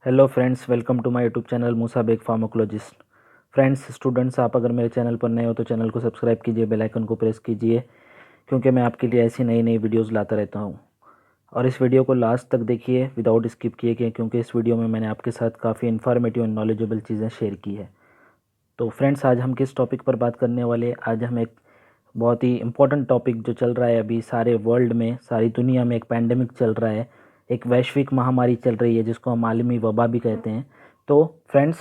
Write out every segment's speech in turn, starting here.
Hello friends, welcome to my YouTube channel Moosa Baig pharmacologist. Friends, students, आप अगर मेरे channel पर नए हो तो चैनल को सब्सक्राइब कीजिए, बेल आइकन को प्रेस कीजिए, क्योंकि मैं आपके लिए ऐसी नई नई वीडियोस लाता रहता हूं। और इस वीडियो को लास्ट तक देखिए विदाउट स्किप किए, क्योंकि इस वीडियो में मैंने आपके साथ काफ़ी इन्फॉर्मेटिव और नॉलेजेबल चीज़ें शेयर की है। तो फ्रेंड्स, आज हम किस टॉपिक पर बात करने वाले हैं? आज हम एक बहुत ही इम्पोर्टेंट टॉपिक जो चल रहा है अभी सारे वर्ल्ड में, सारी दुनिया में एक पैंडेमिक चल रहा है, एक वैश्विक महामारी चल रही है जिसको हम आलमी वबा भी कहते हैं। तो फ्रेंड्स,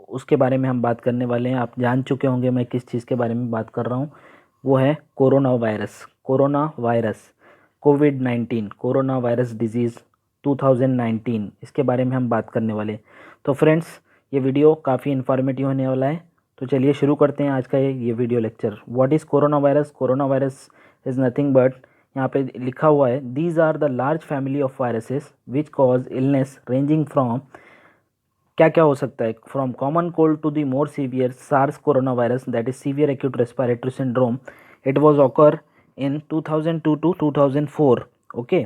उसके बारे में हम बात करने वाले हैं। आप जान चुके होंगे मैं किस चीज़ के बारे में बात कर रहा हूँ। वो है कोरोना वायरस। कोविड-19, कोरोना वायरस डिजीज़ 2019, इसके बारे में हम बात करने वाले हैं। तो फ्रेंड्स, ये वीडियो काफ़ी इन्फॉर्मेटिव होने वाला है। तो चलिए शुरू करते हैं आज का ये video lecture. What is corona virus? Corona virus is nothing but, यहाँ पे लिखा हुआ है, these are the large family of viruses which cause illness ranging from, क्या क्या हो सकता है, from common cold to the more severe SARS corona virus, that is severe acute respiratory syndrome. It was occur in 2002 to 2004. Okay.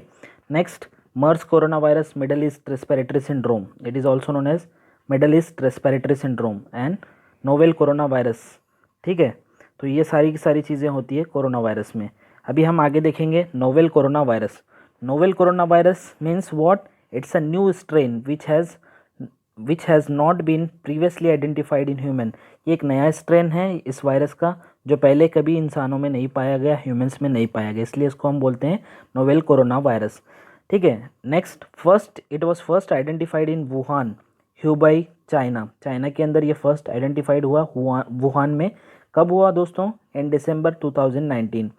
Next, MERS coronavirus, Middle East respiratory syndrome. It is also known as Middle East respiratory syndrome and novel corona virus. ठीक है, तो ये सारी की सारी चीज़ें होती है कोरोना वायरस में। अभी हम आगे देखेंगे novel corona virus. Novel corona virus means what? It's a new strain which has not been previously identified in human. ये एक नया स्ट्रेन है इस वायरस का जो पहले कभी इंसानों में नहीं पाया गया, ह्यूमंस में नहीं पाया गया, इसलिए इसको हम बोलते हैं नोवेल कोरोना वायरस। ठीक है। Next, it was first identified in Wuhan, Hubei, China. China के अंदर ये फर्स्ट आइडेंटिफाइड हुआ वुहान में। कब हुआ दोस्तों? In December 2019।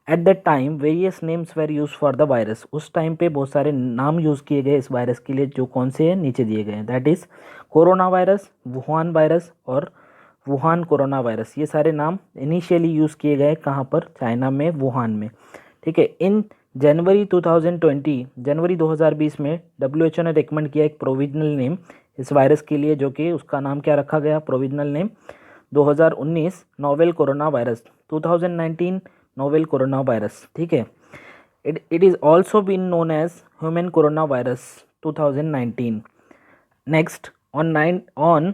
At that time various names were use for the virus. उस टाइम पे बहुत सारे नाम यूज़ किए गए इस वायरस के लिए, जो कौन से हैं नीचे दिए गए हैं। That is corona virus, Wuhan virus और वुहान कोरोना वायरस। ये सारे नाम इनिशियली यूज़ किए गए कहाँ पर? चाइना में, वुहान में। ठीक है। इन जनवरी 2020 में WHO ने रिकमेंड किया एक प्रोविजनल नेम इस वायरस के लिए, जो कि उसका नाम क्या रखा गया? Provisional name 2019 novel corona virus, 2019 novel corona virus. ठीक है। It is also been known as human corona virus 2019। Next, on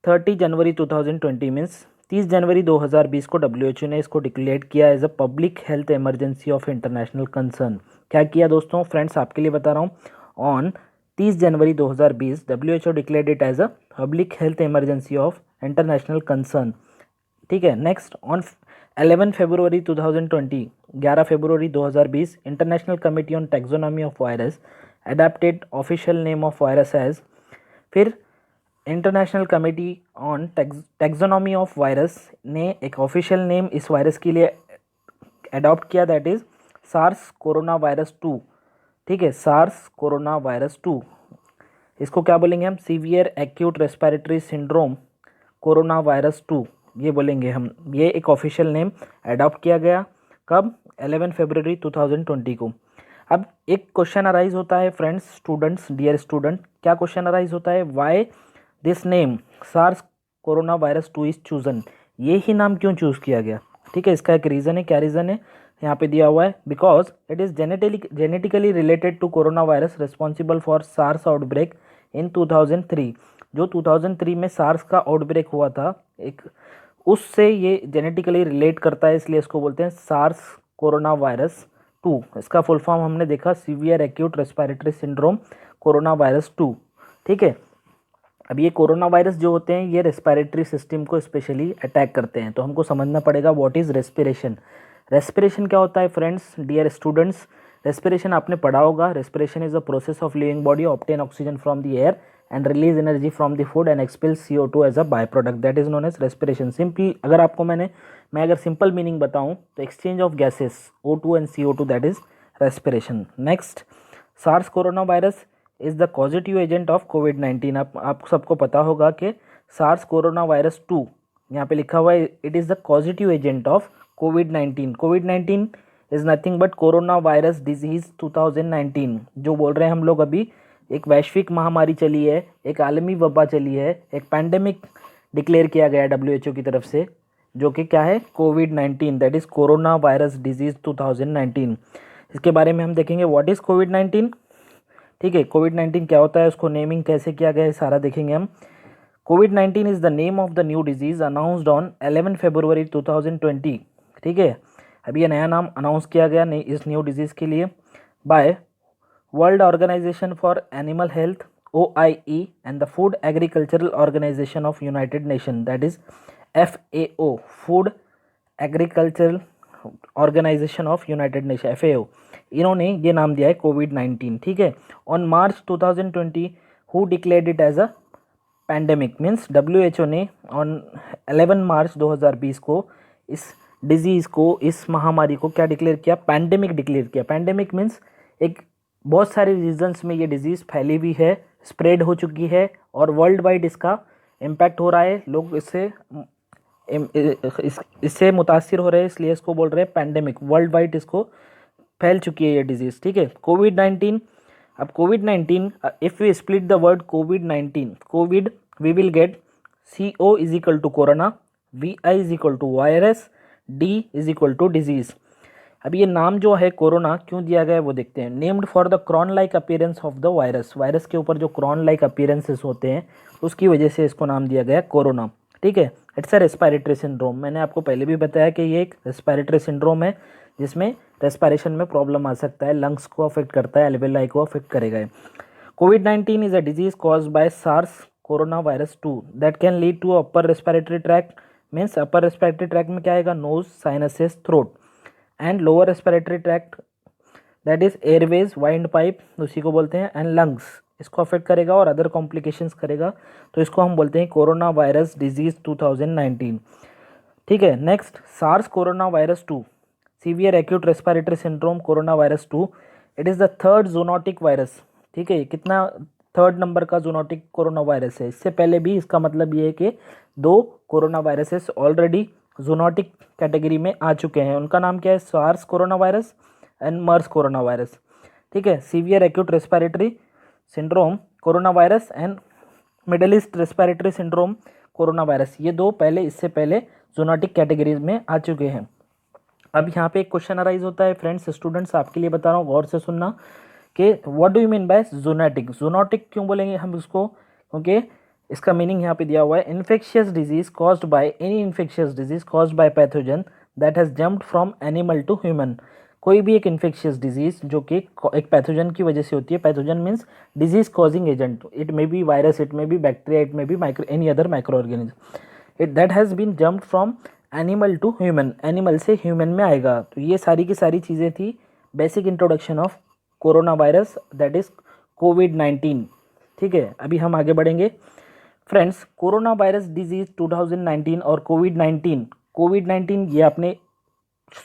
30 January 2020 means 30 जनवरी 2020 को WHO ने इसको डिक्लेयर किया as a public health emergency of international concern. क्या किया दोस्तों? Friends, आपके लिए बता रहा हूँ। On 30 January 2020 WHO declared it as a public health emergency of international concern. ठीक है। Next, on 11 February 2020, 11 February 2020, international committee on taxonomy of virus adapted official name of virus as. फिर international committee on taxonomy of virus ने एक official name इस virus के लिए adopt किया, that is SARS corona virus 2। ठीक है, SARS corona virus 2। इसको क्या बोलेंगे हम? Severe acute respiratory syndrome corona virus 2, ये बोलेंगे हम। ये एक ऑफिशियल नेम अडॉप्ट किया गया कब? 11 फरवरी 2020 को। अब एक क्वेश्चन अराइज होता है फ्रेंड्स, स्टूडेंट्स, डियर स्टूडेंट, क्या क्वेश्चन अराइज होता है? Why this name SARS corona virus 2 is chosen. ये ही नाम क्यों चूज किया गया? ठीक है, इसका एक रीज़न है। क्या रीज़न है? यहाँ पे दिया हुआ है, because it is genetically related to corona virus responsible for SARS outbreak in 2003। जो 2003 में सार्स का आउटब्रेक हुआ था, एक उससे ये जेनेटिकली रिलेट करता है, इसलिए इसको बोलते हैं सार्स कोरोना वायरस 2। इसका फुल फॉर्म हमने देखा, severe acute respiratory syndrome corona virus 2। ठीक है। अब ये कोरोना वायरस जो होते हैं ये रेस्पिरेटरी सिस्टम को स्पेशली अटैक करते हैं, तो हमको समझना पड़ेगा व्हाट इज़ रेस्पिरेशन। रेस्पिरेशन क्या होता है फ्रेंड्स, डियर स्टूडेंट्स? रेस्पिरेशन आपने पढ़ा होगा। Respiration is a process of living body obtain oxygen from the air and release energy from the food and expel CO2 as a by product, that is known as respiration. Simply अगर आपको मैं अगर simple meaning बताऊं तो exchange of gases O2 and CO2, that is respiration. Next, SARS corona virus is the positive agent of कोविड-19। आप सबको पता होगा कि सार्स कोरोना वायरस 2 यहाँ पे लिखा हुआ है, it is the positive agent of covid. Covid is nothing but corona virus disease 2019। जो बोल रहे हैं हम लोग अभी, एक वैश्विक महामारी चली है, एक आलमी वबा चली है, एक पैंडेमिक डिक्लेयर किया गया है WHO की तरफ से, जो कि क्या है? कोविड-19, that is corona virus disease 2019। इसके बारे में हम देखेंगे व्हाट इज़ कोविड-19। ठीक है, कोविड-19 क्या होता है, उसको नेमिंग कैसे किया गया है सारा देखेंगे हम। कोविड-19 is the name of the new disease announced on 11 February 2020। ठीक है, अभी ये नया नाम अनाउंस किया गया इस न्यू डिजीज़ के लिए by world organisation for animal health OIE and the Food Agricultural Organization of United Nations, that is FAO, Food Agricultural Organization of United Nations, FAO, इन्होंने ये नाम दिया है कोविड-19। ठीक है, ऑन मार्च 2020 हु declared it as a pandemic, means WHO ने ऑन 11 मार्च 2020 को इस डिजीज़ को, इस महामारी को क्या डिक्लेयर किया, पैंडेमिक डिक्लेयर किया। पैंडेमिक मीन्स एक बहुत सारे रीजन्स में ये डिजीज़ फैली हुई है, स्प्रेड हो चुकी है और वर्ल्ड वाइड इसका इम्पैक्ट हो रहा है, लोग इससे मुतासिर हो रहे हैं, इसलिए इसको बोल रहे हैं पैंडेमिक। वर्ल्ड वाइड इसको फैल चुकी है ये डिजीज़। ठीक है, कोविड-19, अब कोविड-19 if we split the word covid, Covid we will get CO is equal to corona, VI is equal to virus, D is equal to disease. अब ये नाम जो है कोरोना क्यों दिया गया है वो देखते हैं। Named for the crown like appearance of the virus, virus के ऊपर जो क्रॉन लाइक अपीयरेंसेस होते हैं उसकी वजह से इसको नाम दिया गया कोरोना। ठीक है, इट्स अ रेस्पिरेटरी सिंड्रोम। मैंने आपको पहले भी बताया कि ये एक रेस्पिरेटरी सिंड्रोम है जिसमें रेस्पिरेशन में प्रॉब्लम आ सकता है, लंग्स को अफेक्ट करता है, एल्वेलाई को अफेक्ट करेगा। कोविड-19 is a disease caused by SARS corona virus 2 that can lead to upper respiratory tract, means upper respiratory tract में क्या आएगा, nose, sinuses, throat, and lower respiratory tract that is airways, windpipe उसी को बोलते हैं, and lungs, इसको affect करेगा और अदर कॉम्प्लिकेशंस करेगा, तो इसको हम बोलते हैं कोरोना वायरस डिजीज 2019। ठीक है, next SARS corona virus 2 severe acute respiratory syndrome corona virus 2, it is the third zoonotic virus. ठीक है, कितना थर्ड नंबर का जूनोटिक कोरोना वायरस है। इससे पहले भी इसका मतलब ये है कि 2 corona viruses already zoonotic category में आ चुके हैं। उनका नाम क्या है, SARS corona virus and MERS corona virus. ठीक है, severe acute respiratory syndrome corona virus and Middle East respiratory syndrome corona virus, ये 2 पहले, इससे पहले जूनोटिक कैटेगरीज में आ चुके हैं। अब यहाँ पे एक क्वेश्चन अराइज होता है फ्रेंड्स, स्टूडेंट्स आपके लिए बता रहा हूँ, गौर से सुनना कि what do you mean by zoonotic. Zoonotic क्यों बोलेंगे हम इसको, क्योंकि इसका मीनिंग यहाँ पे दिया हुआ है, infectious disease caused by any infectious disease caused by pathogen that has jumped from animal to human. कोई भी एक इन्फेक्शियस डिजीज जो कि एक पैथोजन की वजह से होती है, pathogen means disease causing agent, it may be virus, it may be bacteria, it may be any other microorganism, it that has been jumped from animal to human, animal से human में आएगा। तो ये सारी की सारी चीज़ें थी basic introduction of corona virus that is कोविड-19। ठीक है, अभी हम आगे बढ़ेंगे फ्रेंड्स। कोरोना वायरस डिजीज 2019 और कोविड-19, कोविड-19 ये आपने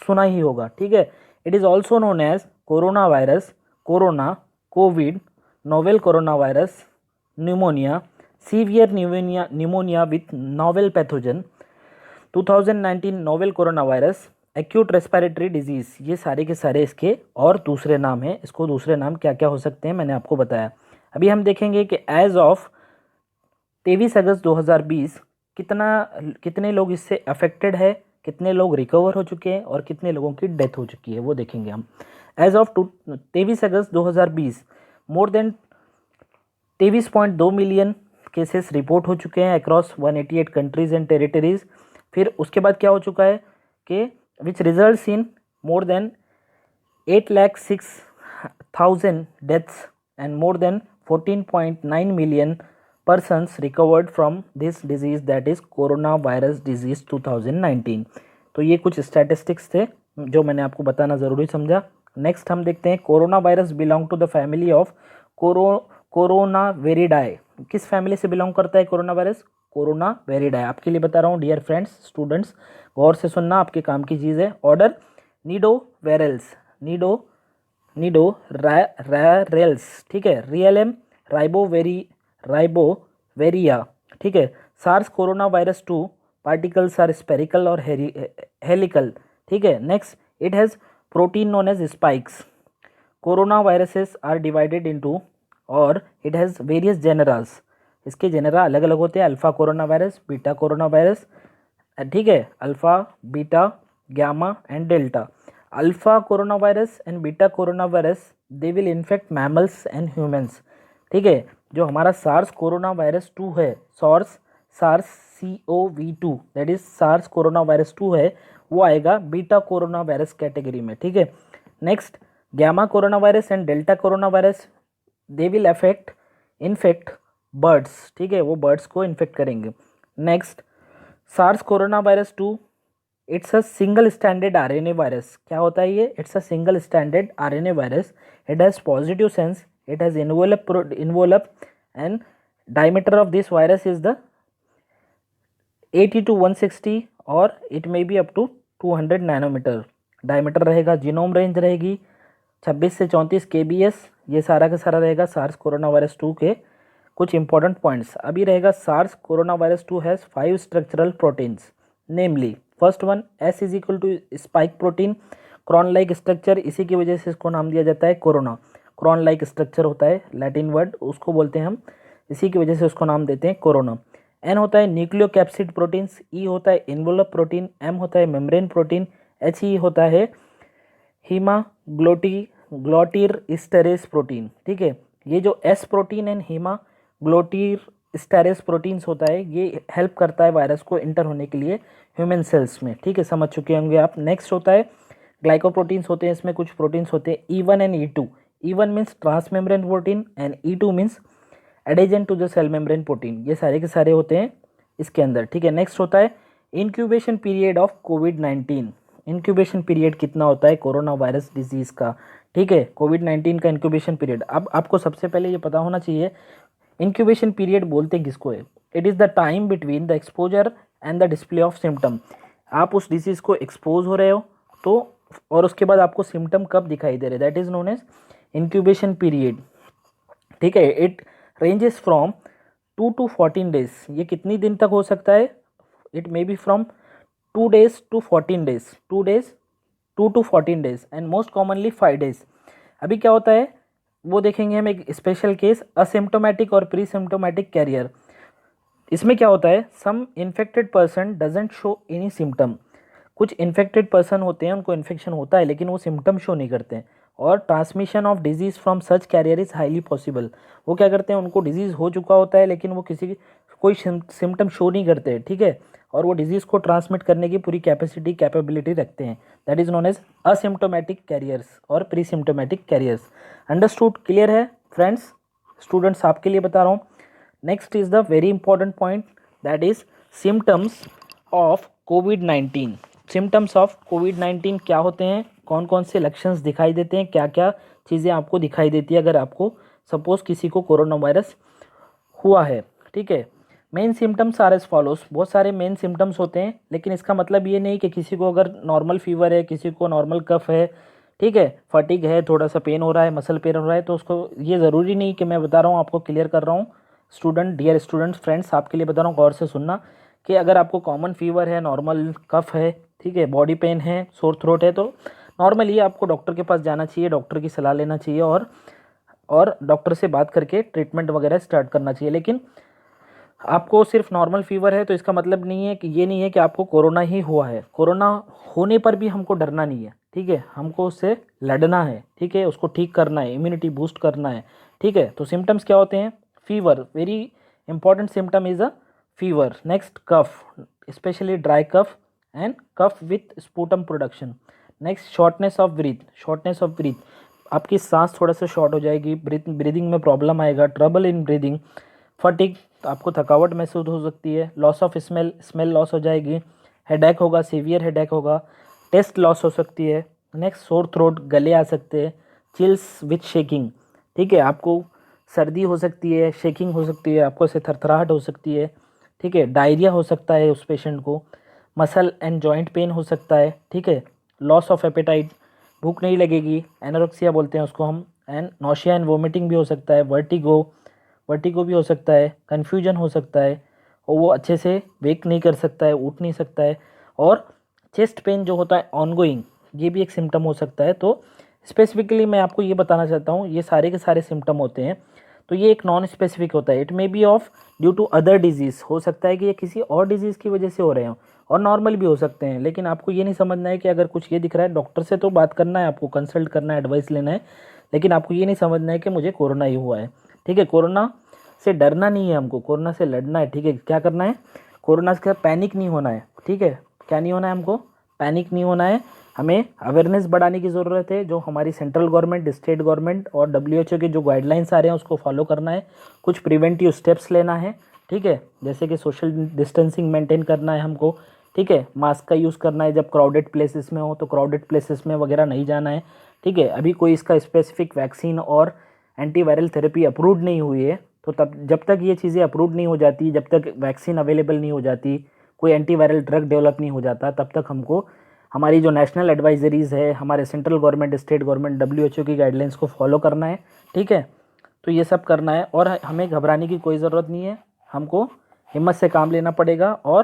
सुना ही होगा। ठीक है, it is also known as corona virus, corona, COVID, novel corona virus, pneumonia, severe pneumonia with novel pathogen, 2019 novel corona virus, acute respiratory disease, ये सारे के सारे इसके और दूसरे नाम हैं। इसको दूसरे नाम क्या क्या हो सकते हैं मैंने आपको बताया। अभी हम देखेंगे कि एज ऑफ 23 अगस्त 2020 कितने लोग इससे अफेक्टेड है, कितने लोग रिकवर हो चुके हैं और कितने लोगों की डेथ हो चुकी है, वो देखेंगे हम। As of 23 August 2020 more than 23.2 million cases report हो चुके हैं अक्रॉस 188 कंट्रीज एंड टेरिटरीज। फिर उसके बाद क्या हो चुका है कि which results in more than 8,06,000 deaths and more than 14.9 million persons recovered from this disease that is corona virus disease 2019। तो ये कुछ स्टैटिस्टिक्स थे जो मैंने आपको बताना ज़रूरी समझा। नेक्स्ट हम देखते हैं corona virus belong to the family of corona viridae. किस फैमिली से बिलोंग करता है कोरोना वायरस, कोरोना वेरिडाई। आपके लिए बता रहा हूँ डियर फ्रेंड्स, स्टूडेंट्स, गौर से सुनना, आपके काम की चीज़ है। Order nidovirales, nidovirales. ठीक है, रियलम राइबोवेरिया। ठीक है, SARS corona virus 2 particles are spherical और हेलिकल। ठीक है, next it has protein known as spikes. Corona viruses are divided into और इट हैज़ वेरियस जेनरास। इसके जेनरा अलग अलग होते हैं, alpha corona virus, beta corona virus. ठीक है, alpha, beta, gamma and delta. Alpha corona virus and beta corona virus they will infect mammals and humans. ठीक है, जो हमारा सार्स कोरोना वायरस 2 है, SARS CoV2 that is SARS corona virus 2 है, वो आएगा बीटा कोरोना वायरस कैटेगरी में। ठीक है, next gamma corona virus and delta corona virus they will infect birds. ठीक है, वो बर्ड्स को इन्फेक्ट करेंगे। Next SARS corona virus 2 it's a single standard RNA virus. क्या होता है ये? It's a single standard RNA virus. It has positive sense, it has envelope and diameter of this virus is the 80 to 160 और it may be up to 200 nanometre diameter रहेगा। Genome range रहेगी 26 से 34 kbs। ये सारा का सारा रहेगा SARS corona virus 2 के कुछ इंपॉर्टेंट पॉइंट्स। अभी रहेगा SARS corona virus 2 has 5 structural proteins, namely first one S is equal to spike protein, crown like structure, इसी की वजह से इसको नाम दिया जाता है कोरोना। क्रॉन लाइक स्ट्रक्चर होता है लैटिन वर्ड, उसको बोलते हैं हम, इसी की वजह से उसको नाम देते हैं कोरोना। N होता है न्यूक्लियोकैप्सिड प्रोटीन्स, E होता है इन्वोलप प्रोटीन, M होता है मेम्ब्रेन प्रोटीन, HE होता है हीमाग्लोटिर स्टेरेस प्रोटीन। ठीक है, ये जो S प्रोटीन एंड हीमाग्लोटिर स्टेरेस प्रोटीन्स होता है ये हेल्प करता है वायरस को इंटर होने के लिए ह्यूमन सेल्स में। ठीक है, समझ चुके होंगे आप। नेक्स्ट होता है ग्लाइकोप्रोटीन्स होते हैं, इसमें कुछ प्रोटीन्स होते हैं E1 and E2। E1 means transmembrane protein and E2 means adjacent to the cell membrane protein. ये सारे के सारे होते हैं इसके अंदर। ठीक है, नेक्स्ट होता है incubation period of covid. Incubation period कितना होता है कोरोना वायरस डिजीज़ का? ठीक है, कोविड-19 का इंक्यूबेशन पीरियड। अब आपको सबसे पहले ये पता होना चाहिए इंक्यूबेशन पीरियड बोलते किसको है? It is the time between the exposure and the display of symptom. आप उस डिजीज़ को एक्सपोज हो रहे हो तो, और उसके बाद आपको सिम्टम कब दिखाई दे रहे, that is known as incubation period. ठीक है, it ranges from 2 to 14 days. ये कितनी दिन तक हो सकता है? It may be from 2 days to 14 days, 2 to 14 days and most commonly 5 days। अभी क्या होता है वो देखेंगे हम, एक स्पेशल केस असिम्प्टोमेटिक और प्री सिम्प्टोमेटिक कैरियर। इसमें क्या होता है, some infected person doesn't show any symptom. कुछ इन्फेक्टेड पर्सन होते हैं उनको इन्फेक्शन होता है लेकिन वो सिम्टम शो नहीं करते हैं, और transmission of disease from such carrier is highly possible. वो क्या करते हैं, उनको डिजीज़ हो चुका होता है लेकिन वो कोई सिम्टम शो नहीं करते। ठीक है, और वो डिजीज़ को ट्रांसमिट करने की पूरी कैपेबिलिटी रखते हैं, that is known as asymptomatic carriers और pre symptomatic carriers. Understood? Clear है फ्रेंड्स? स्टूडेंट्स आपके लिए बता रहा हूँ। Next is the very important point, that is symptoms of कोविड-19। सिम्टम्स ऑफ कोविड-19 क्या होते हैं, कौन कौन से लक्षण दिखाई देते हैं, क्या क्या चीज़ें आपको दिखाई देती है अगर आपको सपोज किसी को कोरोना वायरस हुआ है। ठीक है, main symptoms are as follows. बहुत सारे मेन सिम्टम्स होते हैं लेकिन इसका मतलब ये नहीं कि किसी को अगर नॉर्मल फीवर है, किसी को नॉर्मल कफ है, ठीक है, फटीग है, थोड़ा सा पेन हो रहा है, मसल पेन हो रहा है, तो उसको ये ज़रूरी नहीं कि मैं बता रहा हूँ आपको, क्लियर कर रहा हूँ स्टूडेंट, डियर स्टूडेंट्स, फ्रेंड्स आपके लिए बता रहा हूँ, गौर से सुनना कि अगर आपको कॉमन फीवर है, नॉर्मल कफ है, ठीक है, बॉडी पेन है, सोर थ्रोट है, तो नॉर्मली आपको डॉक्टर के पास जाना चाहिए, डॉक्टर की सलाह लेना चाहिए और डॉक्टर से बात करके ट्रीटमेंट वगैरह स्टार्ट करना चाहिए। लेकिन आपको सिर्फ नॉर्मल फीवर है तो इसका मतलब नहीं है कि ये नहीं है कि आपको कोरोना ही हुआ है। कोरोना होने पर भी हमको डरना नहीं है। ठीक है, हमको उससे लड़ना है। ठीक है, उसको ठीक करना है, इम्यूनिटी बूस्ट करना है। ठीक है, तो सिम्टम्स क्या होते हैं? Fever, very important symptom is a fever. Next cough, especially dry cough and cough with sputum production. Next shortness of breath, आपकी सांस थोड़ा सा शॉर्ट हो जाएगी, ब्रीदिंग में प्रॉब्लम आएगा, ट्रबल इन ब्रीदिंग, फटीग, आपको थकावट महसूस हो सकती है, लॉस ऑफ स्मेल लॉस हो जाएगी, हेडेक होगा, सीवियर हेडेक होगा, टेस्ट लॉस हो सकती है। नेक्स्ट सोर थ्रोट, गले आ सकते हैं, चिल्स विथ शेकिंग। ठीक है, आपको सर्दी हो सकती है, शेकिंग हो सकती है, आपको ऐसे थरथराहट हो सकती है। ठीक है, डायरिया हो सकता है उस पेशेंट को, मसल एंड जॉइंट पेन हो सकता है। ठीक है, लॉस ऑफ एपेटाइट, भूख नहीं लगेगी, एनोरेक्सिया बोलते हैं उसको हम, एंड नौशिया एंड वोमिटिंग भी हो सकता है, वर्टिगो भी हो सकता है, कन्फ्यूजन हो सकता है, और वो अच्छे से वेक नहीं कर सकता है, उठ नहीं सकता है, और चेस्ट पेन जो होता है ऑनगोइंग, ये भी एक सिम्टम हो सकता है। तो स्पेसिफिकली मैं आपको ये बताना चाहता हूँ, ये सारे के सारे सिम्टम होते हैं, तो ये एक नॉन स्पेसिफिक होता है। It may be of due to other disease, हो सकता है कि ये किसी और डिजीज़ की वजह से हो रहे हो, और नॉर्मल भी हो सकते हैं। लेकिन आपको ये नहीं समझना है कि अगर कुछ ये दिख रहा है, डॉक्टर से तो बात करना है, आपको कंसल्ट करना है, एडवाइस लेना है, लेकिन आपको ये नहीं समझना है कि मुझे कोरोना ही हुआ है। ठीक है, कोरोना से डरना नहीं है, हमको कोरोना से लड़ना है। ठीक है, क्या करना है, कोरोना से पैनिक नहीं होना है। ठीक है, क्या नहीं होना है, हमको पैनिक नहीं होना है। हमें अवेयरनेस बढ़ाने की ज़रूरत है। जो हमारी सेंट्रल गवर्नमेंट, स्टेट गवर्नमेंट और WHO के जो गाइडलाइंस आ रहे हैं उसको फॉलो करना है। कुछ प्रिवेंटिव स्टेप्स लेना है। ठीक है, जैसे कि सोशल डिस्टेंसिंग मेंटेन करना है हमको। ठीक है, मास्क का यूज़ करना है, जब क्राउडेड प्लेसेस में हो तो क्राउडेड प्लेसेस में वगैरह नहीं जाना है। ठीक है, अभी कोई इसका स्पेसिफिक वैक्सीन और एंटीवायरल थेरेपी अप्रूव्ड नहीं हुई है, तो तब जब तक ये चीज़ें अप्रूव नहीं हो जाती, जब तक वैक्सीन अवेलेबल नहीं हो जाती, कोई एंटीवायरल ड्रग डेवलप नहीं हो जाता, तब तक हमको हमारी जो नेशनल एडवाइजरीज़ है, हमारे central government, state government, WHO की गाइडलाइंस को फॉलो करना है। ठीक है, तो ये सब करना है और हमें घबराने की कोई ज़रूरत नहीं है। हमको हिम्मत से काम लेना पड़ेगा और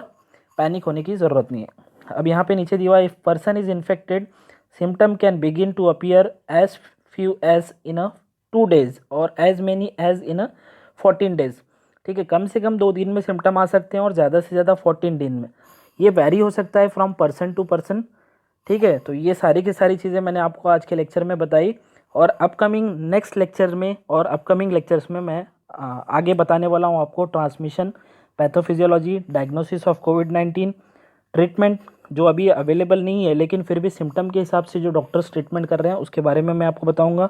पैनिक होने की ज़रूरत नहीं है। अब यहाँ पे नीचे दिया हुआ, if person is infected, symptom can begin to appear as few as in a 2 days और as many as in a 14 days। ठीक है, कम से कम 2 दिन में सिम्टम आ सकते हैं और ज़्यादा से ज़्यादा 14 दिन में। ये वैरी हो सकता है फ्रॉम पर्सन टू पर्सन। ठीक है, तो ये सारी की सारी चीज़ें मैंने आपको आज के लेक्चर में बताई और अपकमिंग नेक्स्ट लेक्चर में और अपकमिंग लेक्चर्स में मैं आगे बताने वाला हूँ आपको transmission, pathophysiology, diagnosis of covid, treatment जो अभी अवेलेबल नहीं है लेकिन फिर भी सिम्टम के हिसाब से जो डॉक्टर्स ट्रीटमेंट कर रहे हैं उसके बारे में मैं आपको बताऊंगा,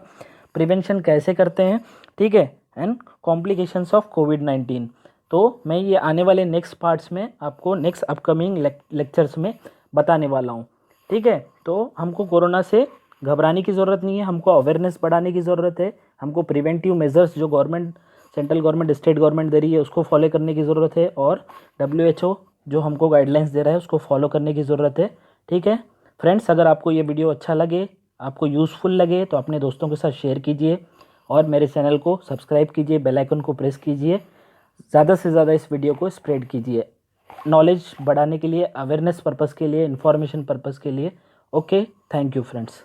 प्रिवेंशन कैसे करते हैं। ठीक है, एंड कॉम्प्लिकेशंस ऑफ कोविड-19। तो मैं ये आने वाले नेक्स्ट पार्ट्स में आपको नेक्स्ट अपकमिंग लेक्चर्स में बताने वाला हूँ। ठीक है, तो हमको कोरोना से घबराने की ज़रूरत नहीं है, हमको अवेयरनेस बढ़ाने की ज़रूरत है, हमको प्रिवेंटिव मेजर्स जो government, central government, state government दे रही है उसको फॉलो करने की ज़रूरत है और WHO जो हमको गाइडलाइंस दे रहा है उसको फॉलो करने की ज़रूरत है। ठीक है फ्रेंड्स, अगर आपको ये वीडियो अच्छा लगे, आपको यूज़फुल लगे तो अपने दोस्तों के साथ शेयर कीजिए और मेरे चैनल को सब्सक्राइब कीजिए, बेल आइकन को प्रेस कीजिए, ज़्यादा से ज़्यादा इस वीडियो को स्प्रेड कीजिए नॉलेज बढ़ाने के लिए, अवेयरनेस पर्पज़ के लिए, इन्फॉर्मेशन पर्पज़ के लिए। Okay, thank you friends.